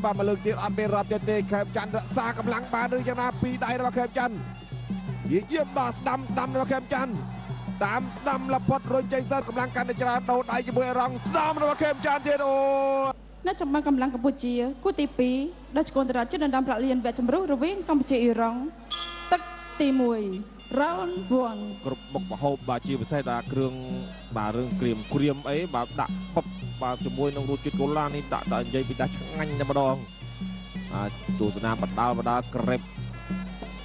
បាទមកលើកទៀតអត់មានរាប់ទៀតទេខេមច័ន្ទរក្សាកម្លាំងបានឬយ៉ាងណាពីដៃរបស់ខេមច័ន្ទយាមបាទស្ដាំរបស់ខេមច័ន្ទតាមលផុតរុញចេញសិនកម្លាំងកាន់តែច្រើនដោដៃជាមួយអរងស្ដាំរបស់ខេមច័ន្ទទៀតអូនៅចំបាំងកម្លាំងកម្ពុជាគូទី2ដោយជគុនតរជិតដណ្ដើមប្រាក់លានវគ្គជម្រុះរវាងកម្ពុជាអ៊ីរ៉ង់ទឹកទី1 round 1គ្រប់មុខម្ហូបបាទជាពិសេសថាគ្រឿងបាទរឿងក្រៀមអីបាទដាក់បុកបាទជាមួយនឹងរសជាតិកូឡានេះដាក់និយាយពីដាច់ឆ្ងាញ់តែម្ដងទស្សនាបដាល់ក្រេបឥ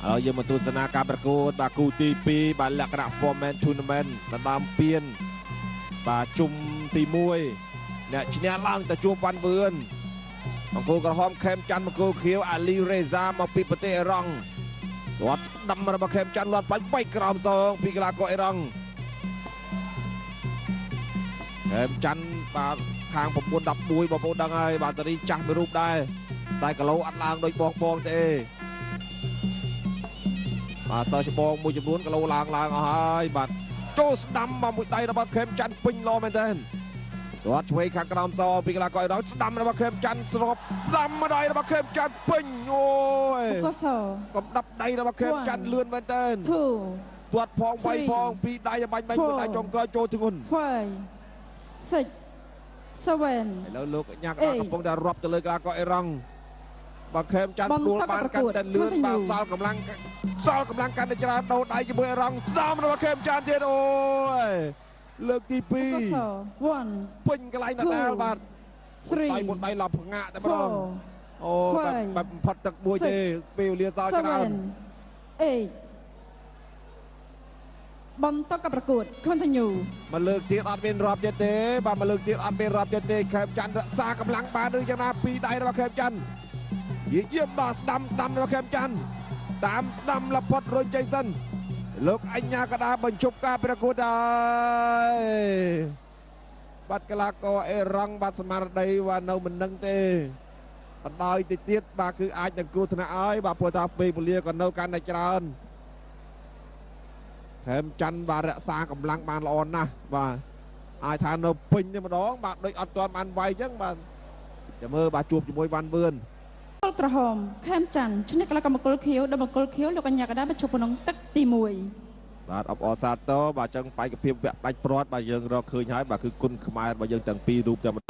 ឡូវយើងមកទស្សនាការប្រកួតបាទគូទី2បាទលក្ខណៈ format tournament ដណ្ដើមពានបាទជុំទី1អ្នកឈ្នះឡើងទៅជួបវ៉ាន់វឿនបង្គោលក្រហមខេមច័ន្ទបង្គោលខៀវអាលីរេហ្សាមកពីប្រទេសអ៊ីរ៉ង់គាត់ស្ដាំរបស់ខេមច័ន្ទលាត់បាញ់បែកក្រោមសងពីកីឡាករអ៊ីរ៉ង់ខេមច័ន្ទបាទខាង9 11បងប្អូនដឹងហើយបាទសេរីចាស់មួយរូបដែរតែគីឡូអត់ឡើងដូចបងទេបាទសើច្បងមួយចំនួនគីឡូឡើងអស់ហើយបាទចូលស្ដាំមកមួយដៃរបស់ខេមច័ន្ទពេញលោមែនទែនគាត់ឆ្វេងខាងក្រោមសពីកីឡាករអ៊ីរ៉ង់ស្ដាំរបស់ខេមច័ន្ទស្របស្ដាំម្ដាយរបស់ខេមច័ន្ទពេញអូយកុសលកំដាប់ដៃរបស់ខេមច័ន្ទលឿនមែនទែនទាត់ផងវាយផងពីដៃបាញ់មួយដៃចុងក្រោយចូលធ្ងន់ 5 6 7ឥឡូវលោកញ៉ាក់កំពុងតែរាប់ទៅលើកីឡាករអ៊ីរ៉ង់បាទខេមច័ន្ទដួលបានកាន់តែលឿនបាទសល់កម្លាំងកាន់តែច្រើនដោដៃជាមួយអ៊ីរ៉ង់ស្ដាំរបស់ខេមច័ន្ទទៀតអូយលើកទី2ពេញកន្លែងដដែលបាទដៃមួយដៃឡប់ផ្ងាក់តែម្ដងអូបាទបំផុតទឹកមួយទេពេលវេលាសល់ច្រើនបន្តกับប្រកួត continue មកលើកទៀតអត់មានរាប់ទៀតទេបាទមកលើកទៀតអត់មានរាប់ទៀតទេខេមច័ន្ទរក្សាកម្លាំងបានឬយ៉ាងណាពីដៃរបស់ខេមច័ន្ទយាមបាទស្ដាំរបស់ខេមច័ន្ទតាមលផុតរុញចេញសិនលោកអញ្ញាកដាបញ្ចប់ការប្រកួតដែរបាត់កីឡាករអេរ៉ង់បាត់ស្មារតីបាទនៅមិននឹងទេបណ្ដោយទៅទៀតបាទគឺអាចនឹងគ្រោះថ្នាក់ហើយបាទព្រោះថាពេលវេលាក៏នៅកាន់តែច្រើនខេមច័ន្ទបាទរក្សាកម្លាំងបានល្អណាស់បាទអាចថានៅពេញតែម្ដងបាទដូចអត់ទាន់បានវាយអញ្ចឹងបាទចាំមើលបាទជួបជាមួយវ៉ាន់វឿនក្រហមខេមច័ន្ទឈ្នះកីឡាករបង្គោលខៀវដោយបង្គោលខៀវលោកអញ្ញាកដាបញ្ចប់ក្នុងទឹកទី1បាទអបអរសាទរបាទចឹងបេក្ខភាពវគ្គផ្ដាច់ព្រាត់បាទយើងរកឃើញហើយបាទគឺគុណខ្មែររបស់យើងទាំងពីររូបតែ